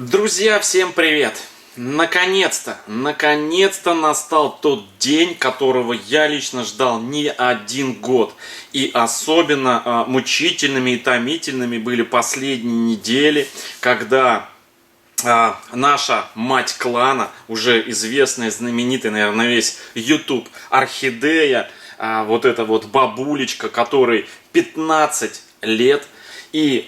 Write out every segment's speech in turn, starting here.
Друзья, всем привет! Наконец-то настал тот день, которого я лично ждал не один год. И особенно мучительными и томительными были последние недели, когда наша мать клана, уже известная, знаменитая, наверное, на весь YouTube, Орхидея, вот эта вот бабулечка, которой 15 лет, и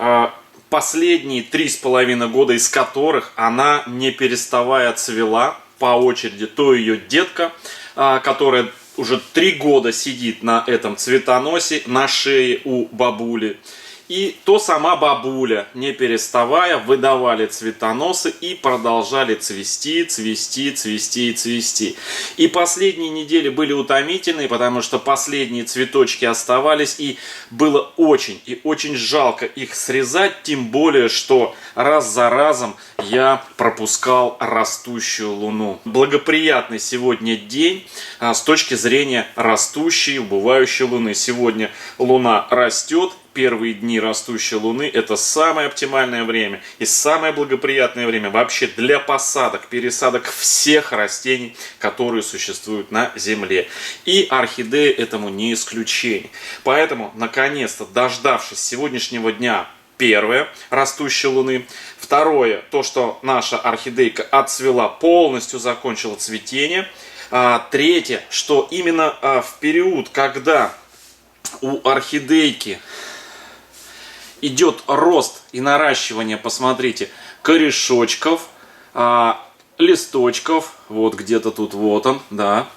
последние 3,5 года из которых она, не переставая, цвела по очереди. То ее детка, которая уже 3 года сидит на этом цветоносе, на шее у бабули. И то сама бабуля, не переставая, выдавали цветоносы и продолжали цвести, цвести, цвести и цвести. И последние недели были утомительные, потому что последние цветочки оставались, и было очень и очень жалко их срезать, тем более, что раз за разом я пропускал растущую луну. Благоприятный сегодня день с точки зрения растущей, убывающей луны. Сегодня луна растет. Первые дни растущей луны — это самое оптимальное время и самое благоприятное время вообще для посадок, пересадок всех растений, которые существуют на Земле. И орхидея этому не исключение. Поэтому, наконец-то, дождавшись сегодняшнего дня, первое, растущей луны. Второе, то, что наша орхидейка отцвела, полностью закончила цветение. Третье, что именно в период, когда у орхидейки идет рост и наращивание, посмотрите, корешочков, листочков, вот где-то тут, вот он, да.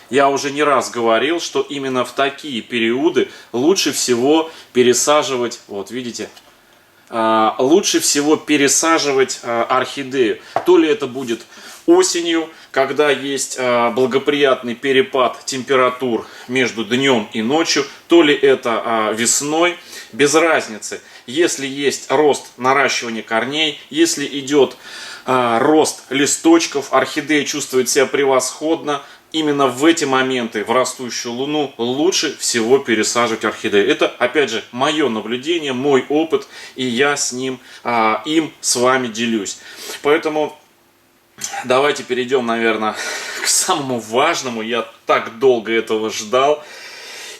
Я уже не раз говорил, что именно в такие периоды лучше всего пересаживать, вот видите, лучше всего пересаживать орхидею. То ли это будет осенью, когда есть благоприятный перепад температур между днем и ночью, то ли это весной, без разницы. Если есть рост наращивания корней, если идет рост листочков, орхидея чувствует себя превосходно, именно в эти моменты, в растущую луну, лучше всего пересаживать орхидею. Это, опять же, мое наблюдение, мой опыт, и я с ним, им с вами делюсь. Поэтому давайте перейдем, наверное, к самому важному. Я так долго этого ждал.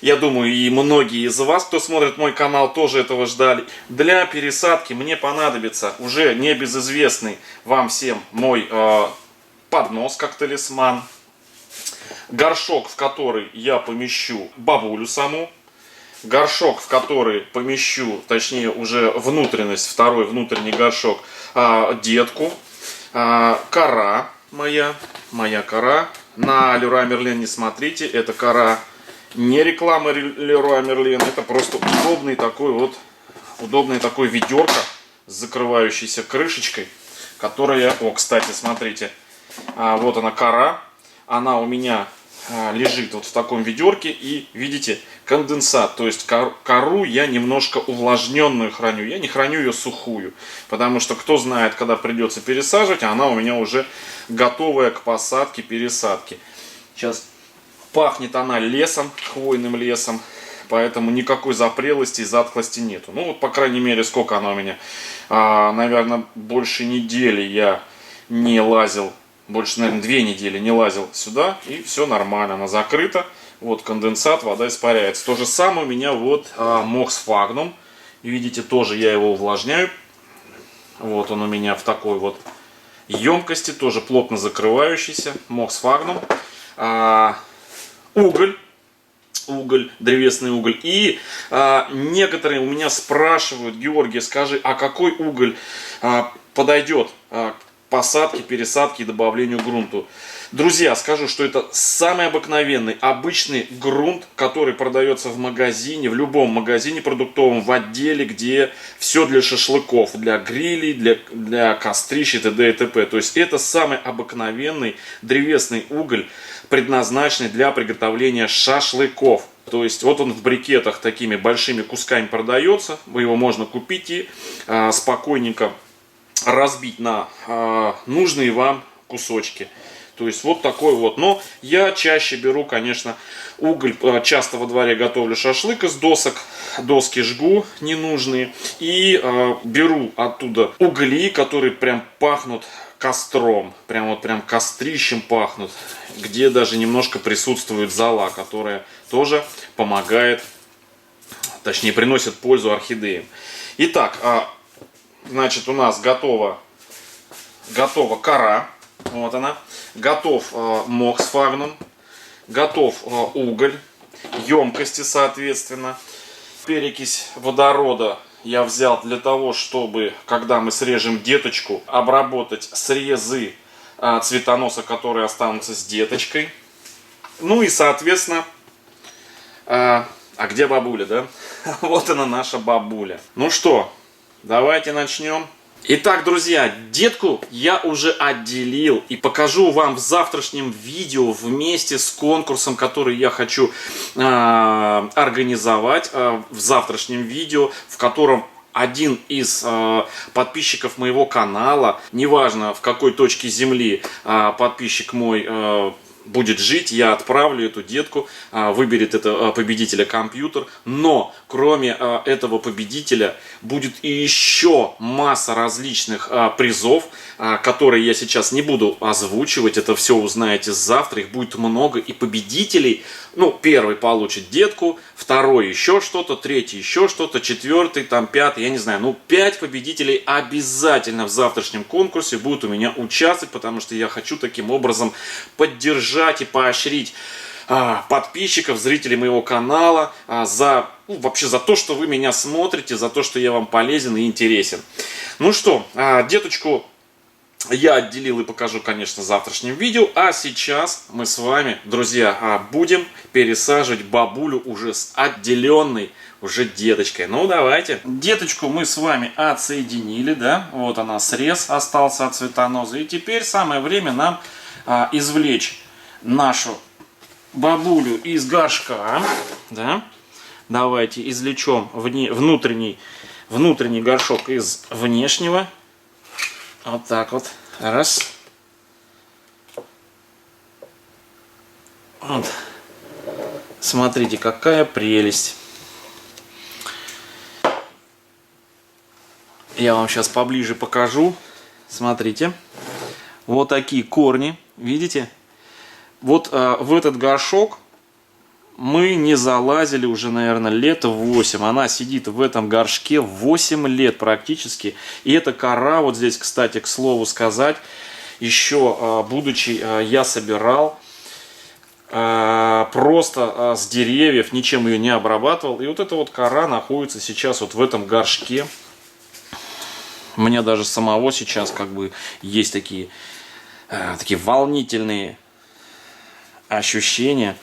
Я думаю, и многие из вас, кто смотрит мой канал, тоже этого ждали. Для пересадки мне понадобится уже небезызвестный вам всем мой поднос, как талисман. Горшок, в который я помещу бабулю саму. Горшок, в который помещу, точнее уже внутренность, второй внутренний горшок, детку. Кора моя кора. На Leroy Merlin не смотрите, это кора не реклама Leroy Merlin, это просто удобный такой ведерко с закрывающейся крышечкой, которая, кстати, смотрите, вот она кора, она у меня лежит вот в таком ведерке, и видите, конденсат, то есть кору я немножко увлажненную храню, я не храню ее сухую, потому что кто знает, когда придется пересаживать, она у меня уже готовая к посадке, пересадке. Сейчас пахнет она лесом, хвойным лесом, поэтому никакой запрелости и затхлости нету. Ну вот, по крайней мере, сколько она у меня, наверное, больше недели я не лазил, больше, наверное, 2 недели не лазил сюда, и все нормально, она закрыта. Вот конденсат, вода испаряется. То же самое у меня вот мох сфагнум. Видите, тоже я его увлажняю. Вот он у меня в такой вот емкости, тоже плотно закрывающийся. Мох сфагнум. Уголь, древесный уголь. И некоторые у меня спрашивают: Георгий, скажи, а какой уголь подойдет к посадке, пересадке и добавлению грунту? Друзья, скажу, что это самый обыкновенный, обычный грунт, который продается в магазине, в любом магазине продуктовом, в отделе, где все для шашлыков, для грилей, для кострищ и т.д. и т.п. То есть это самый обыкновенный древесный уголь, предназначенный для приготовления шашлыков. То есть вот он в брикетах такими большими кусками продается, его можно купить и спокойненько разбить на нужные вам кусочки. То есть вот такой вот. Но я чаще беру, конечно, уголь. Часто во дворе готовлю шашлык из досок. Доски жгу ненужные. И беру оттуда угли, которые прям пахнут костром. Прям вот прям кострищем пахнут. Где даже немножко присутствует зола, которая тоже помогает, точнее приносит пользу орхидеям. Итак, значит, у нас готова кора. Вот она. Готов мох с фагнум. Готов уголь. Емкости, соответственно. Перекись водорода я взял для того, чтобы, когда мы срежем деточку, обработать срезы цветоноса, которые останутся с деточкой. Ну и, соответственно, а где бабуля, да? Вот она, наша бабуля. Ну что, давайте начнем. Итак, друзья, детку я уже отделил и покажу вам в завтрашнем видео вместе с конкурсом, который я хочу организовать в завтрашнем видео, в котором один из подписчиков моего канала, неважно в какой точке земли подписчик мой будет жить, я отправлю эту детку, выберет это победителя компьютер. Но кроме этого победителя будет и еще масса различных призов, которые я сейчас не буду озвучивать. Это все узнаете завтра, их будет много. И победителей, ну, первый получит детку, второй еще что-то, третий еще что-то, четвертый, там пятый, я не знаю. Ну, 5 победителей обязательно в завтрашнем конкурсе будут у меня участвовать, потому что я хочу таким образом поддержать и поощрить подписчиков, зрителей моего канала вообще за то, что вы меня смотрите, за то, что я вам полезен и интересен. Ну что, деточку я отделил и покажу, конечно, в завтрашнем видео. А сейчас мы с вами, друзья, будем пересаживать бабулю уже с отделенной уже деточкой. Ну, давайте. Деточку мы с вами отсоединили, да. Вот она, срез остался от цветоноза. И теперь самое время нам извлечь нашу бабулю из горшка, да. Давайте извлечем внутренний горшок из внешнего. Вот так вот. Раз. Вот. Смотрите, какая прелесть. Я вам сейчас поближе покажу. Смотрите. Вот такие корни. Видите? Вот в этот горшок мы не залазили уже, наверное, лет 8. Она сидит в этом горшке 8 лет практически. И эта кора, вот здесь, кстати, к слову сказать, еще будучи, я собирал просто с деревьев, ничем ее не обрабатывал. И вот эта вот кора находится сейчас вот в этом горшке. У меня даже самого сейчас как бы есть такие волнительные ощущения,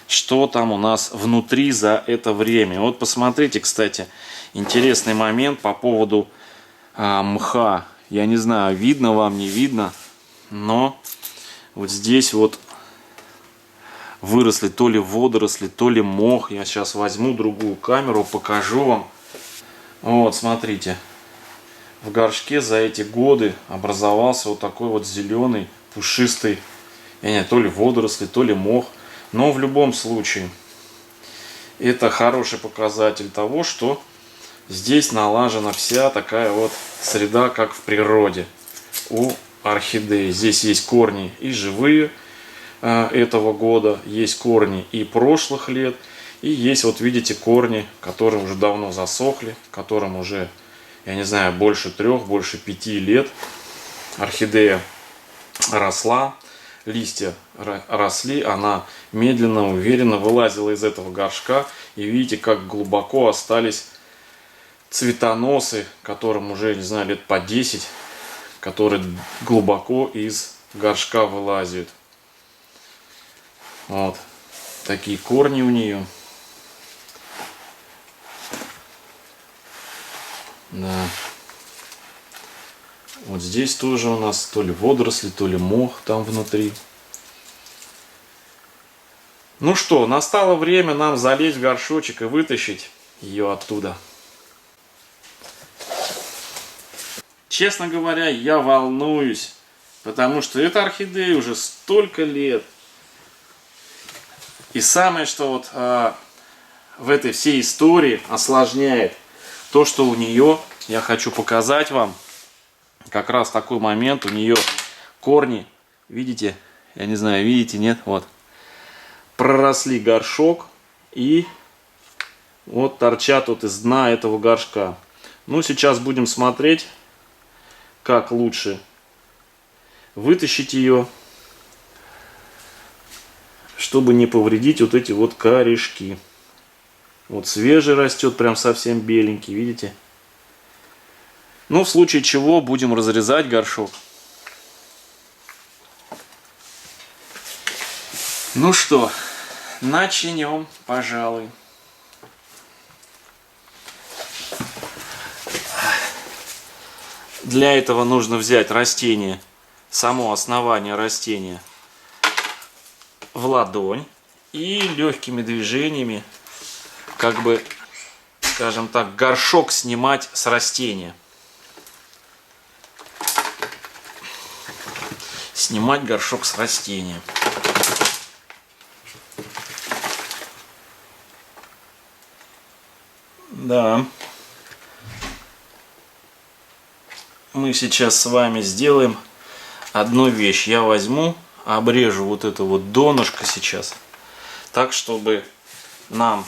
что там у нас внутри за это время. Вот посмотрите, кстати, интересный момент по поводу мха. Я не знаю, видно вам, не видно, но вот здесь вот выросли то ли водоросли, то ли мох. Я сейчас возьму другую камеру, покажу вам. Вот, смотрите. В горшке за эти годы образовался вот такой вот зеленый, пушистый, я не знаю, то ли водоросли, то ли мох. Но в любом случае, это хороший показатель того, что здесь налажена вся такая вот среда, как в природе у орхидеи. Здесь есть корни и живые этого года, есть корни и прошлых лет, и есть, вот видите, корни, которые уже давно засохли, которым уже, я не знаю, больше 3, больше 5 лет. Орхидея росла, листья росли, она медленно, уверенно вылазила из этого горшка. И видите, как глубоко остались цветоносы, которым уже, не знаю, лет по 10, которые глубоко из горшка вылазят. Вот такие корни у нее. Да. Вот здесь тоже у нас то ли водоросли, то ли мох там внутри. Ну что, настало время нам залезть в горшочек и вытащить ее оттуда. Честно говоря, я волнуюсь Потому что эта орхидея уже столько лет. И самое, что вот в этой всей истории осложняет то, что у нее, я хочу показать вам, как раз такой момент, у нее корни, видите, я не знаю, видите, нет, вот, проросли горшок и вот торчат вот из дна этого горшка. Ну, сейчас будем смотреть, как лучше вытащить ее, чтобы не повредить вот эти вот корешки. Вот свежий растет, прям совсем беленький, видите? Ну, в случае чего будем разрезать горшок. Ну что, начнем, пожалуй. Для этого нужно взять растение, само основание растения в ладонь и легкими движениями, как бы, скажем так, горшок снимать с растения. Снимать горшок с растения. Да. Мы сейчас с вами сделаем одну вещь. Я возьму, обрежу вот это вот донышко сейчас, так, чтобы нам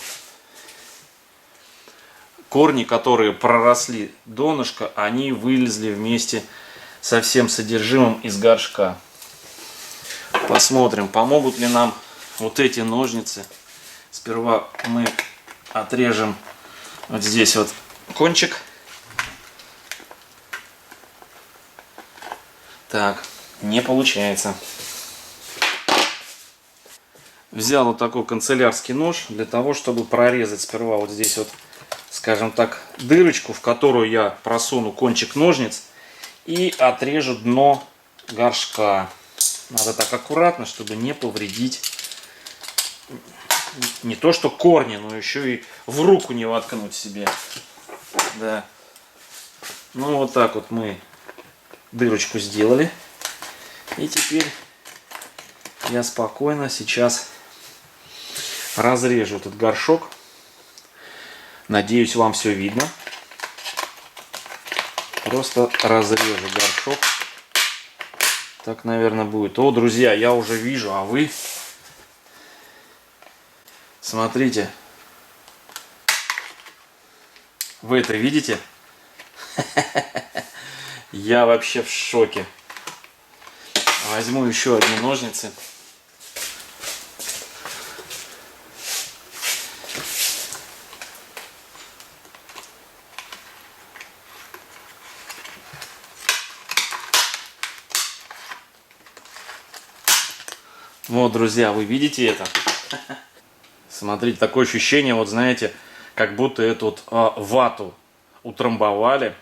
корни, которые проросли донышко, они вылезли вместе со всем содержимым из горшка. Посмотрим, помогут ли нам вот эти ножницы. Сперва мы отрежем вот здесь вот кончик. Так, не получается. Взял вот такой канцелярский нож для того, чтобы прорезать сперва вот здесь вот, скажем так, дырочку, в которую я просуну кончик ножниц и отрежу дно горшка. Надо так аккуратно, чтобы не повредить не то что корни, но еще и в руку не воткнуть себе. Да. Ну вот так вот мы дырочку сделали. И теперь я спокойно сейчас разрежу этот горшок. Надеюсь, вам все видно. Просто разрежу горшок. Так, наверное, будет. О, друзья, я уже вижу, а вы? Смотрите. Вы это видите? Я вообще в шоке. Возьму еще одни ножницы. Вот, друзья, вы видите это? Смотрите, такое ощущение, вот знаете, как будто эту вот вату утрамбовали.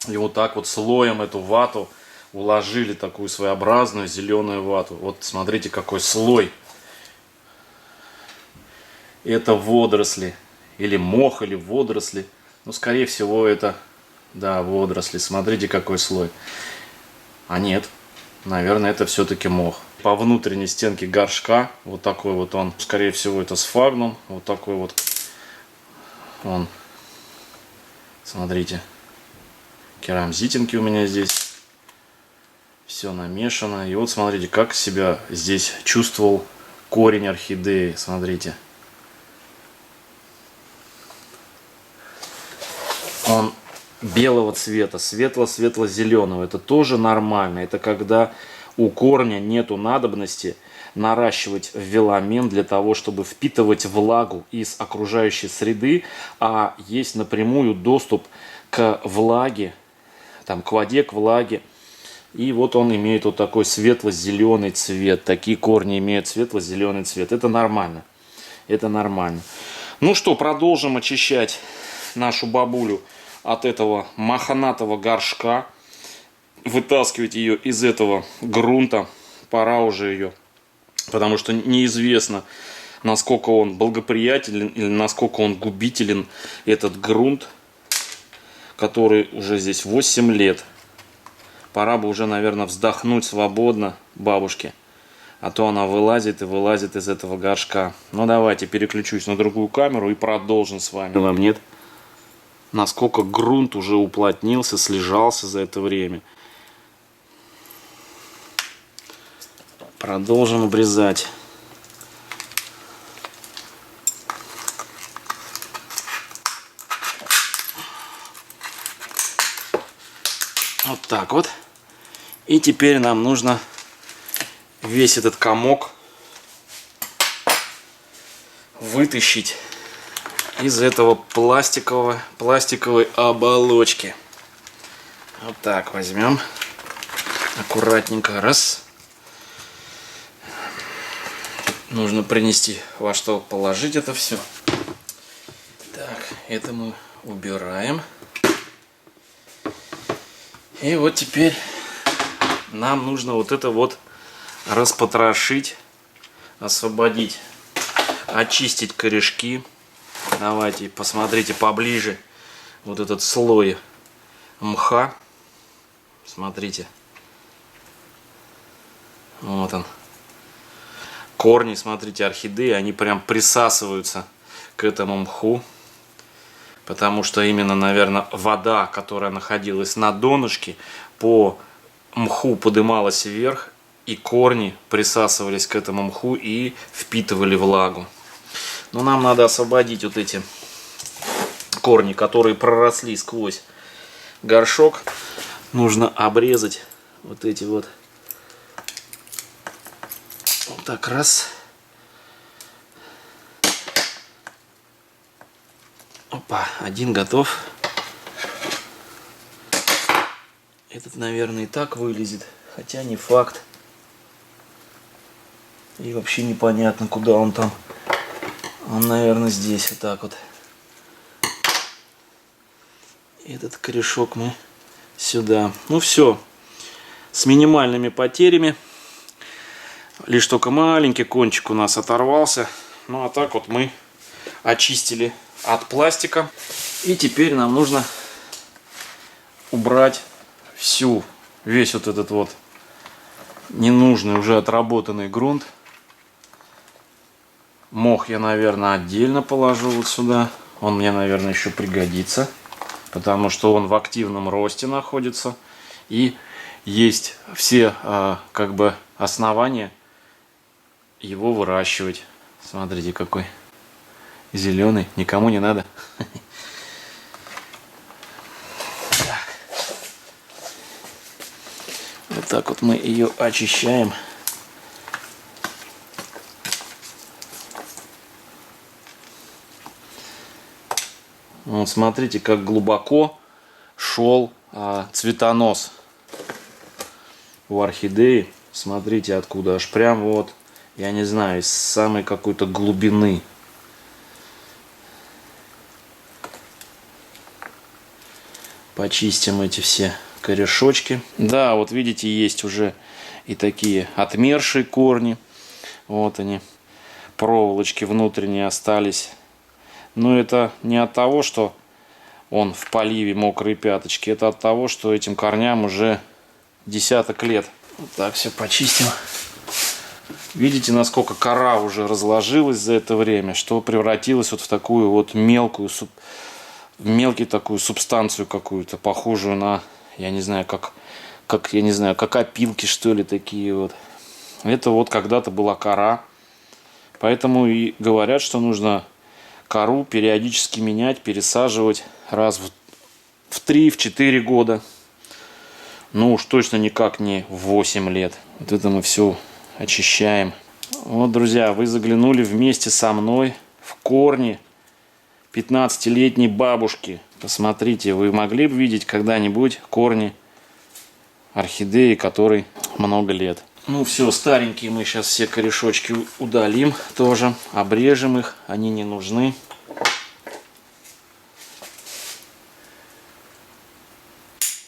И вот так вот слоем эту вату уложили, такую своеобразную зеленую вату. Вот смотрите, какой слой. Это водоросли. Или мох, или водоросли. Ну, скорее всего, это, да, водоросли. Смотрите, какой слой. А нет, наверное, это все-таки мох. По внутренней стенке горшка, вот такой вот он. Скорее всего, это сфагнум. Вот такой вот он. Смотрите. Керамзитинки у меня здесь. Все намешано. И вот смотрите, как себя здесь чувствовал корень орхидеи. Смотрите. Он белого цвета, светло-светло-зеленого. Это тоже нормально. Это когда у корня нету надобности наращивать веломен для того, чтобы впитывать влагу из окружающей среды, а есть напрямую доступ к влаге, там, к воде, к влаге. И вот он имеет вот такой светло-зеленый цвет. Такие корни имеют светло-зеленый цвет. Это нормально. Это нормально. Ну что, продолжим очищать нашу бабулю от этого мохнатого горшка. Вытаскивать ее из этого грунта. Пора уже ее. Потому что неизвестно, насколько он благоприятелен или насколько он губителен, этот грунт, который уже здесь 8 лет пора бы уже, наверное, вздохнуть свободно бабушке. А то она вылазит и вылазит из этого горшка. Ну давайте переключусь на другую камеру и продолжим с вами. Вам нет? Насколько грунт уже уплотнился, слежался за это время. Продолжим обрезать. Вот так вот. И теперь нам нужно весь этот комок вытащить из этого пластиковой оболочки. Вот так возьмем. Аккуратненько. Раз. Нужно принести во что положить это все. Так, это мы убираем. И вот теперь нам нужно вот это вот распотрошить, освободить, очистить корешки. Давайте посмотрите поближе вот этот слой мха. Смотрите. Вот он. Корни, смотрите, орхидеи, они прям присасываются к этому мху. Потому что именно, наверное, вода, которая находилась на донышке, по мху подымалась вверх, и корни присасывались к этому мху и впитывали влагу. Но нам надо освободить вот эти корни, которые проросли сквозь горшок. Нужно обрезать вот эти вот. Вот так раз. Опа, один готов. Этот, наверное, и так вылезет, хотя не факт. И вообще непонятно, куда он там. Он, наверное, здесь вот так вот. Этот корешок мы сюда. Ну все, с минимальными потерями. Лишь только маленький кончик у нас оторвался. Ну а так вот мы очистили от пластика. И теперь нам нужно убрать весь вот этот вот ненужный, уже отработанный грунт. Мох я, наверное, отдельно положу вот сюда. Он мне, наверное, еще пригодится, потому что он в активном росте находится. И есть все как бы основания его выращивать. Смотрите, какой зеленый, никому не надо. Вот так вот мы ее очищаем. Вот смотрите, как глубоко шел цветонос у орхидеи. Смотрите, откуда, аж прям вот, я не знаю, из самой какой-то глубины. Почистим эти все корешочки. Да, вот видите, есть уже и такие отмершие корни. Вот они, проволочки внутренние остались. Но это не от того, что он в поливе мокрые пяточки. Это от того, что этим корням уже десяток лет. Вот так все почистим. Видите, насколько кора уже разложилась за это время, что превратилась вот в такую вот мелкую, такую субстанцию какую-то, похожую на, я не знаю, как опилки, что ли, такие вот. Это вот когда-то была кора. Поэтому и говорят, что нужно кору периодически менять, пересаживать раз в 3-4 года. Ну уж точно никак не в 8 лет. Вот это мы все очищаем. Вот, друзья, вы заглянули вместе со мной в корни 15-летней бабушки. Посмотрите, вы могли бы видеть когда-нибудь корни орхидеи, которой много лет. Ну все, старенькие мы сейчас все корешочки удалим тоже. Обрежем их, они не нужны.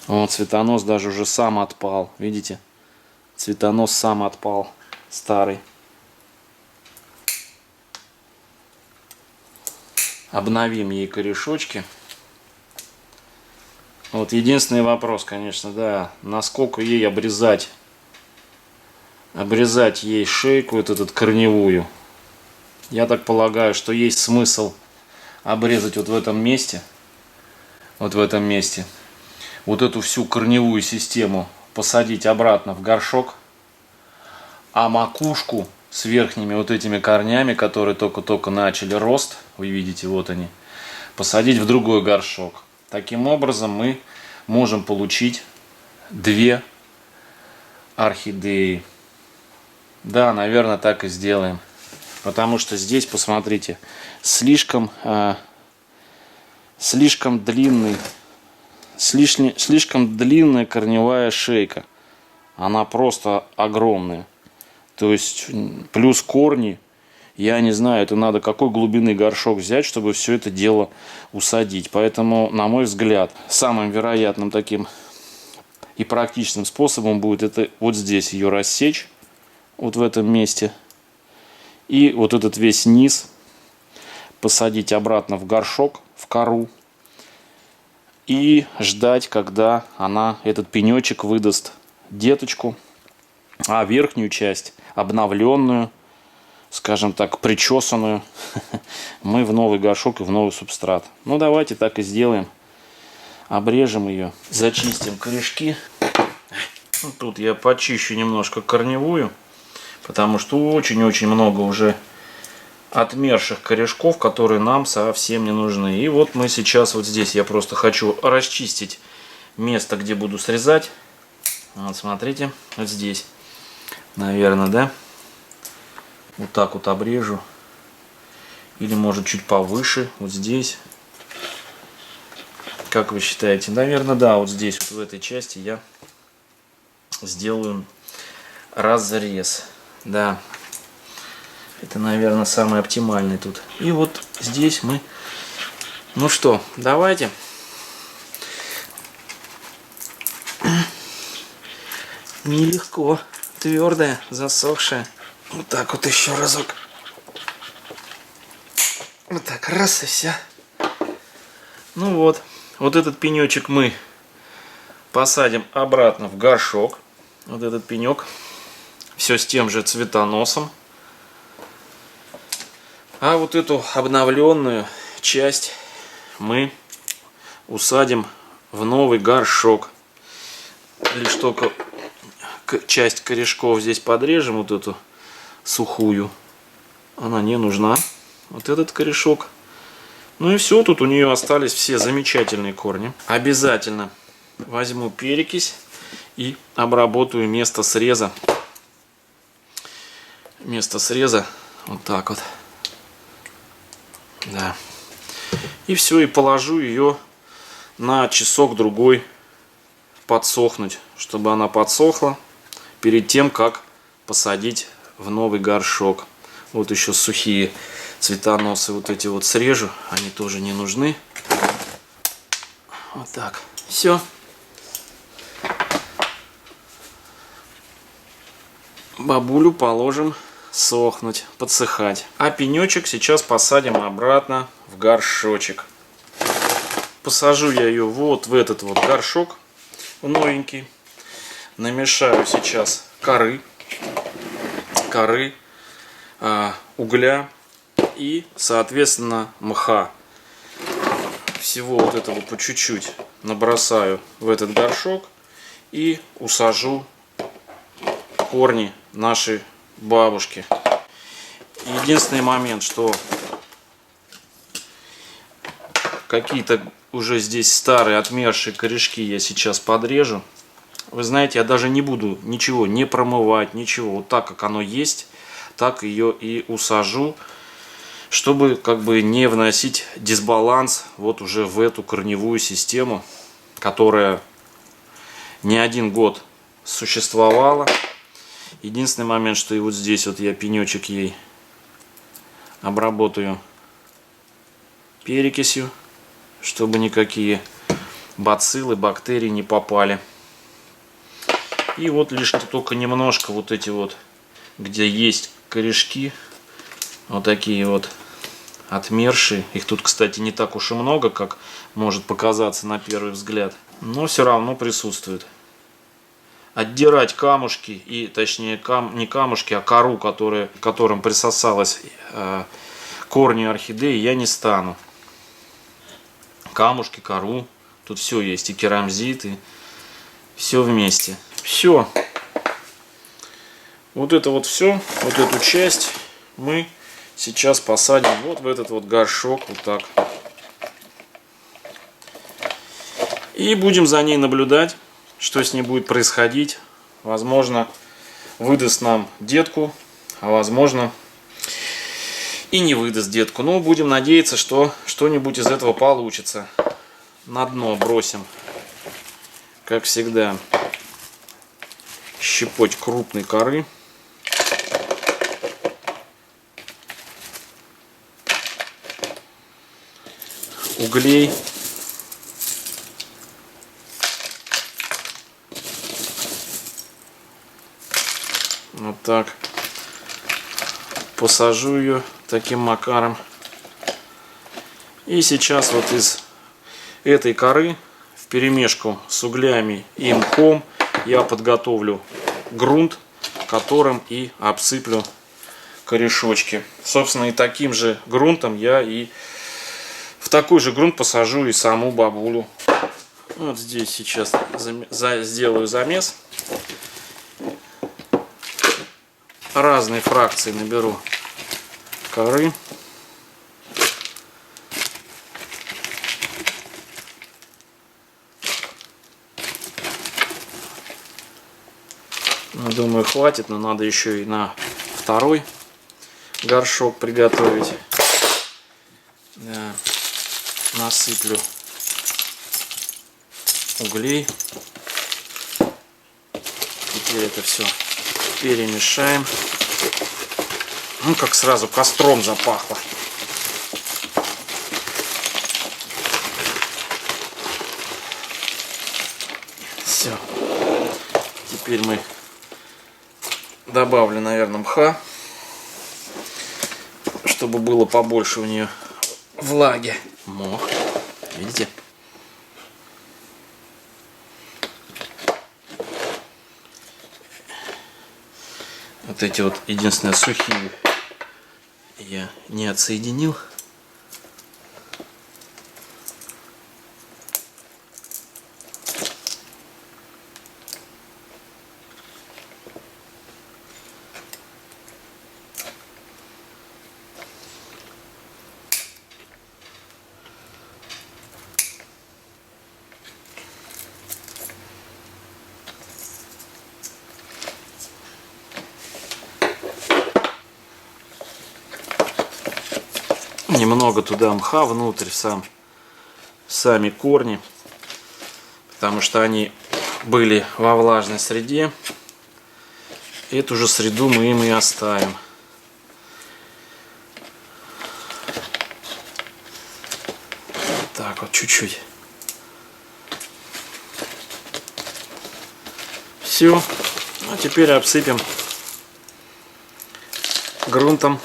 Вот цветонос даже уже сам отпал. Видите? Цветонос сам отпал. Старый. Обновим ей корешочки. Вот единственный вопрос, конечно, да, насколько ей обрезать ей шейку, вот эту корневую. Я так полагаю, что есть смысл обрезать вот в этом месте, вот эту всю корневую систему посадить обратно в горшок, а макушку с верхними вот этими корнями, которые только-только начали рост, вы видите, вот они, посадить в другой горшок. Таким образом мы можем получить две орхидеи. Да, наверное, так и сделаем. Потому что здесь, посмотрите, слишком длинная корневая шейка. Она просто огромная. То есть, плюс корни, я не знаю, это надо какой глубины горшок взять, чтобы все это дело усадить. Поэтому, на мой взгляд, самым вероятным таким и практичным способом будет это вот здесь ее рассечь, вот в этом месте. И вот этот весь низ посадить обратно в горшок, в кору. И ждать, когда этот пенечек выдаст деточку. А верхнюю часть, обновленную, скажем так, причесанную, мы в новый горшок и в новый субстрат. Ну, давайте так и сделаем. Обрежем ее, зачистим корешки. Тут я почищу немножко корневую, потому что очень-очень много уже отмерших корешков, которые нам совсем не нужны. И вот мы сейчас вот здесь, я просто хочу расчистить место, где буду срезать. Вот смотрите, вот здесь. Наверное, да? Вот так вот обрежу. Или может чуть повыше, вот здесь. Как вы считаете? Наверное, да, вот здесь, вот в этой части я сделаю разрез. Да. Это, наверное, самый оптимальный тут. И вот здесь мы... Ну что, давайте. Нелегко. Твердая, засохшая. Вот так вот еще разок. Вот так, раз и все. Ну вот. Вот этот пенечек мы посадим обратно в горшок. Вот этот пенек. Все с тем же цветоносом. А вот эту обновленную часть мы усадим в новый горшок. Лишь только часть корешков здесь подрежем, вот эту сухую. Она не нужна. Вот этот корешок. Ну и все, тут у нее остались все замечательные корни. Обязательно возьму перекись и обработаю место среза. Место среза вот так вот. Да. И все, и положу ее на часок-другой подсохнуть, чтобы она подсохла перед тем, как посадить в новый горшок. Вот еще сухие цветоносы вот эти вот срежу, они тоже не нужны. Вот так. Все. Бабулю положим сохнуть, подсыхать. А пенечек сейчас посадим обратно в горшочек. Посажу я ее вот в этот вот горшок новенький. Намешаю сейчас коры, угля и, соответственно, мха. Всего вот этого по чуть-чуть набросаю в этот горшок и усажу корни нашей бабушки. Единственный момент, что какие-то уже здесь старые отмершие корешки я сейчас подрежу. Вы знаете, я даже не буду ничего не промывать, ничего. Вот так, как оно есть, так ее и усажу, чтобы как бы не вносить дисбаланс вот уже в эту корневую систему, которая не один год существовала. Единственный момент, что и вот здесь вот я пенечек ей обработаю перекисью, чтобы никакие бациллы, бактерии не попали. И вот лишь только немножко вот эти вот, где есть корешки, вот такие вот отмершие. Их тут, кстати, не так уж и много, как может показаться на первый взгляд. но все равно присутствует. Отдирать камушки, и точнее не камушки, а кору, которым присосалась корни орхидеи, я не стану. Камушки, кору, тут все есть, и керамзит, и все вместе. Все. Вот это вот все, вот эту часть мы сейчас посадим вот в этот вот горшок, вот так. И будем за ней наблюдать, что с ней будет происходить. Возможно, выдаст нам детку, а возможно и не выдаст детку. Но будем надеяться, что что-нибудь из этого получится. На дно бросим, как всегда, щепоть крупной коры. Углей. Вот так. Посажу ее таким макаром. И сейчас вот из этой коры вперемешку с углями и мхом я подготовлю грунт, которым и обсыплю корешочки. Собственно, и таким же грунтом я и в такой же грунт посажу и саму бабулю. Вот здесь сейчас сделаю замес. Разные фракции наберу коры. Думаю, хватит, но надо еще и на второй горшок приготовить. Да. Насыплю углей. Теперь это все перемешаем. Ну, как сразу костром запахло. Все. Теперь мы добавлю, наверное, мха, чтобы было побольше у нее влаги. Мох. Видите? Вот эти вот единственные сухие я не отсоединил. Немного туда мха внутрь, сами корни, потому что они были во влажной среде. Эту же среду мы им и оставим. Так вот, чуть-чуть. Все. А теперь обсыпем грунтом.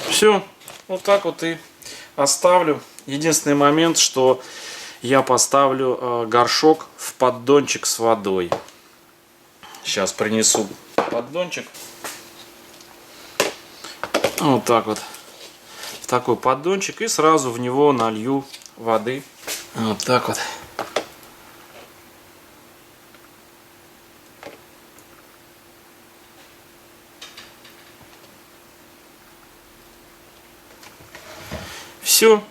Все, вот так вот и оставлю. Единственный момент, что я поставлю горшок в поддончик с водой. Сейчас принесу поддончик. Вот так вот. В такой поддончик. И сразу в него налью воды. Вот так вот. Все.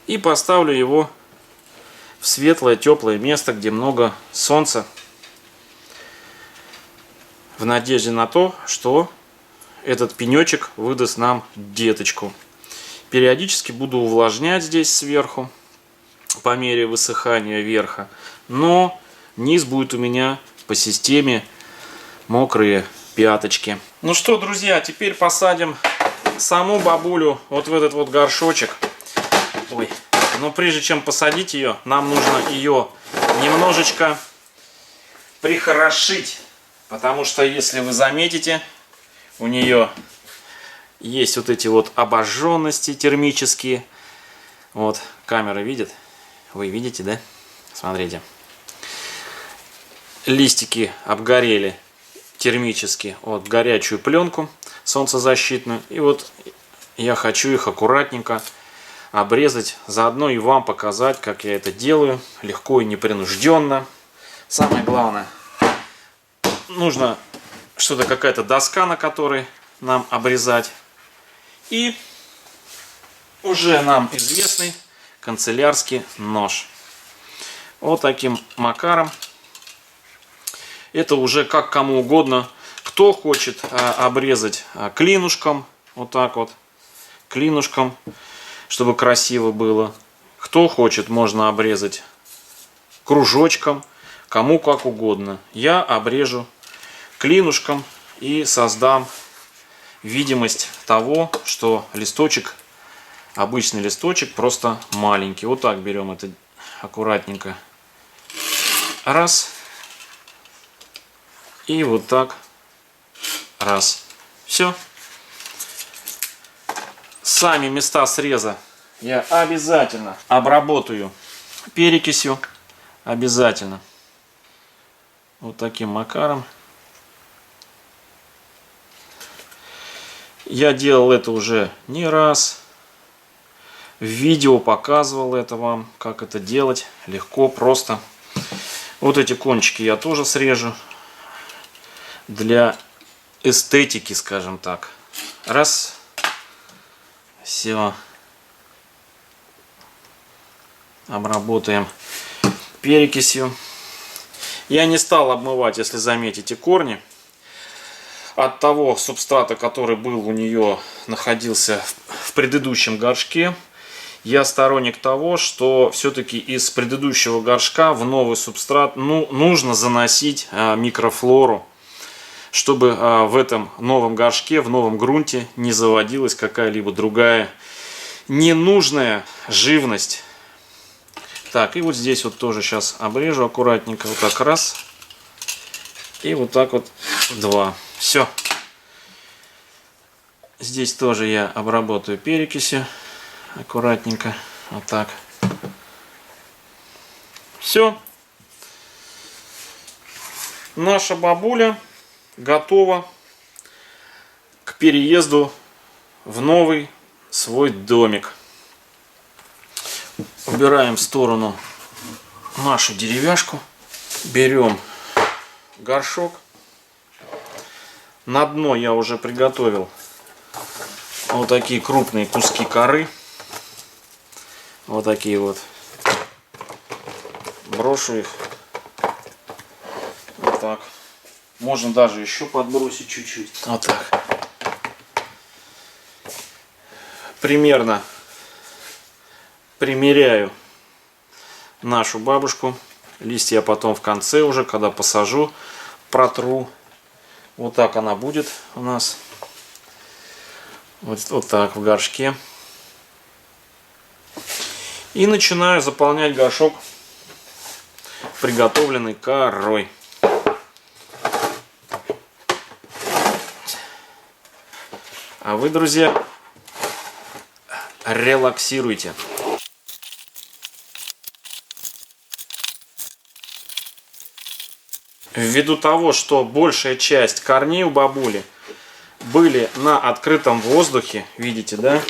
И поставлю его в светлое, теплое место, где много солнца, в надежде на то, что этот пенечек выдаст нам деточку. Периодически буду увлажнять здесь сверху по мере высыхания верха, но низ будет у меня по системе мокрые пяточки. Ну что, друзья, теперь посадим саму бабулю вот в этот вот горшочек. Ой, но прежде чем посадить ее, нам нужно ее немножечко прихорошить, потому что, если вы заметите, у нее есть вот эти вот обожженности термические. Вот, камера видит? Вы видите, да? Смотрите. Листики обгорели термически от горячую пленку солнцезащитную. И вот я хочу их аккуратненько обрезать. Заодно и вам показать, как я это делаю. Легко и непринужденно. Самое главное, нужно что-то, какая-то доска, на которой нам обрезать. И уже нам известный канцелярский нож. Вот таким макаром. Это уже как кому угодно. Кто хочет обрезать клинушком, вот так вот, клинушком, чтобы красиво было. Кто хочет, можно обрезать кружочком, кому как угодно. Я обрежу клинушком и создам видимость того, что листочек, обычный листочек, просто маленький. Вот так берем это аккуратненько. Раз. И вот так. Раз. Все. Сами места среза я обязательно обработаю перекисью. Обязательно. Вот таким макаром. Я делал это уже не раз. В видео показывал это вам, как это делать. Легко, просто. Вот эти кончики я тоже срежу. Для эстетики, скажем так. Раз. Все. Обработаем перекисью. Я не стал обмывать, если заметите, корни. От того субстрата, который был у нее, находился в предыдущем горшке. Я сторонник того, что все-таки из предыдущего горшка в новый субстрат нужно заносить микрофлору, чтобы в этом новом горшке, в новом грунте не заводилась какая-либо другая ненужная живность. Так, и вот здесь вот тоже сейчас обрежу аккуратненько. Вот так раз. И вот так вот два. Все. Здесь тоже я обработаю перекисью. Аккуратненько. Вот так. Все. Наша бабуля готова к переезду в новый свой домик. Убираем в сторону нашу деревяшку. Берем горшок. На дно я уже приготовил вот такие крупные куски коры. Вот такие вот. Брошу их. Вот так. Можно даже еще подбросить чуть-чуть. Вот так. Примерно примеряю нашу бабушку. Листья я потом в конце уже, когда посажу, протру. Вот так она будет у нас. Вот так в горшке. И начинаю заполнять горшок приготовленной корой. А вы, друзья, релаксируйте. Ввиду того, что большая часть корней у бабули были на открытом воздухе, видите, да?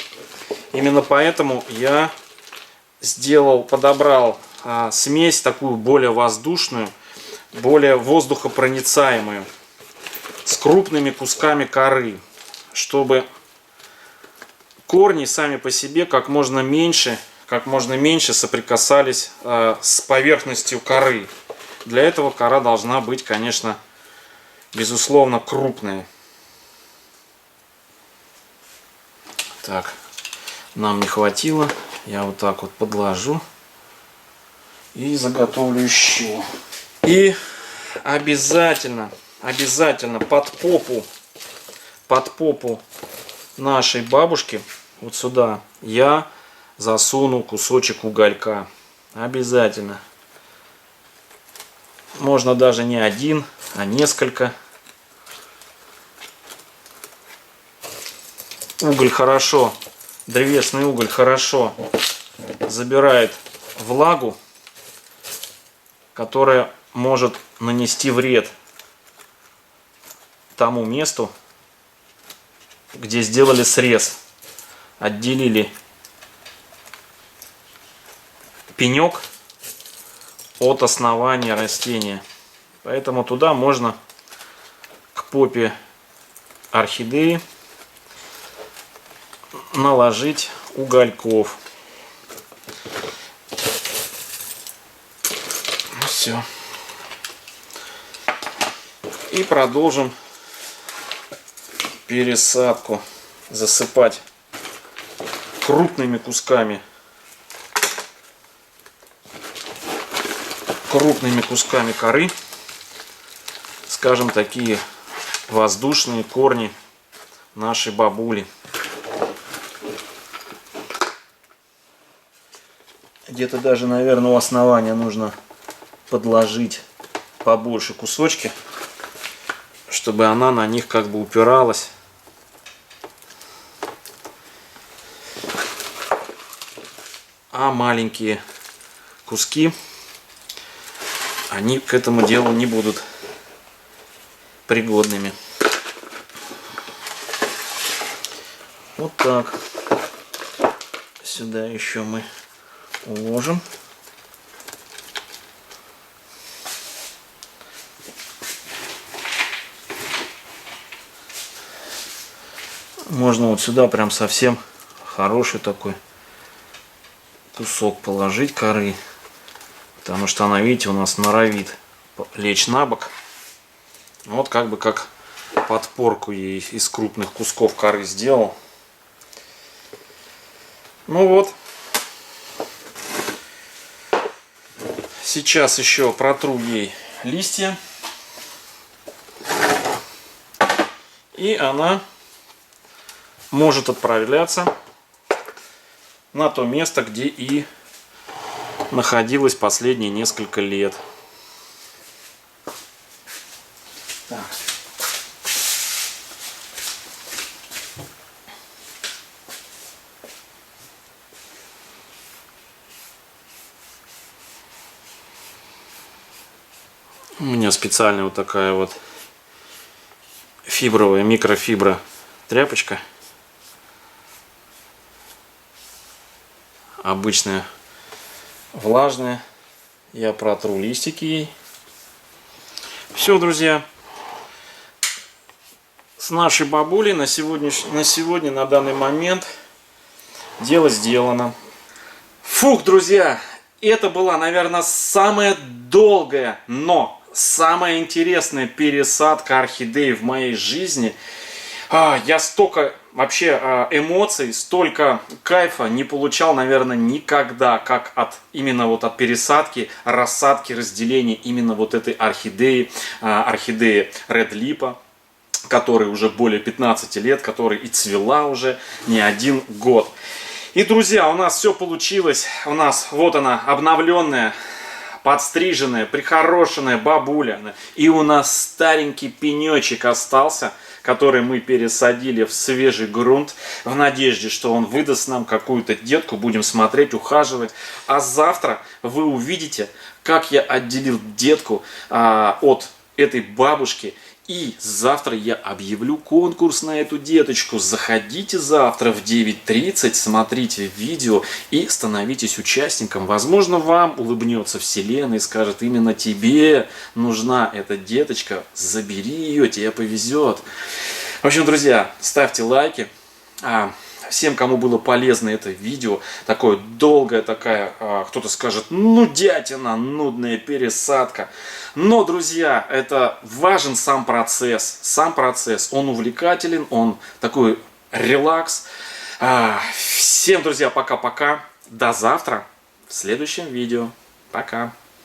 Именно поэтому я подобрал смесь такую более воздушную, более воздухопроницаемую, с крупными кусками коры, чтобы корни сами по себе как можно меньше как можно меньше соприкасались с поверхностью коры. Для этого кора должна быть, конечно, безусловно, крупная. Так, нам не хватило. Я вот так вот подложу и заготовлю еще. И обязательно под попу нашей бабушки, вот сюда, я засуну кусочек уголька. Обязательно. Можно даже не один, а несколько. Уголь хорошо, древесный уголь хорошо забирает влагу, которая может нанести вред тому месту, где сделали срез. Отделили пенек от основания растения. Поэтому туда можно к попе орхидеи наложить угольков. Все. И продолжим пересадку. Засыпать крупными кусками. Коры. Скажем, такие воздушные корни нашей бабули. Где-то даже, наверное, у основания нужно подложить побольше кусочки, чтобы она на них как бы упиралась. А маленькие куски, они к этому делу не будут пригодными. Вот так. Сюда еще мы уложим. Можно вот сюда прям совсем хороший такой кусок положить коры, потому что она, видите, у нас норовит лечь на бок. Вот как бы как подпорку ей из крупных кусков коры сделал. Ну вот. Сейчас еще протру ей листья. И она может отправляться на то место, где и находилась последние несколько лет. Так. У меня специальная вот такая вот фибровая, микрофибра тряпочка. Обычная влажная. Я протру листики ей. Все, друзья. С нашей бабулей на сегодня, на данный момент, дело сделано. Фух, друзья, это была, наверное, самая долгая, но самая интересная пересадка орхидеи в моей жизни. Я столько вообще эмоций, столько кайфа не получал, наверное, никогда, как от именно вот от пересадки, рассадки, разделения именно вот этой орхидеи, орхидеи Red Lipa, которой уже более 15 лет, которая и цвела уже не один год. И, друзья, у нас все получилось. У нас вот она, обновленная, подстриженная, прихорошенная бабуля. И у нас старенький пенечек остался, который мы пересадили в свежий грунт, в надежде, что он выдаст нам какую-то детку. Будем смотреть, ухаживать. А завтра вы увидите, как я отделил детку от этой бабушки. И завтра я объявлю конкурс на эту деточку. Заходите завтра в 9:30, смотрите видео и становитесь участником. Возможно, вам улыбнется вселенная и скажет: именно тебе нужна эта деточка. Забери ее, тебе повезет. В общем, друзья, ставьте лайки. Всем, кому было полезно это видео, такое долгое, такая, кто-то скажет, нудятина, нудная пересадка. Но, друзья, это важен сам процесс, он увлекателен, он такой релакс. Всем, друзья, пока-пока, до завтра в следующем видео. Пока.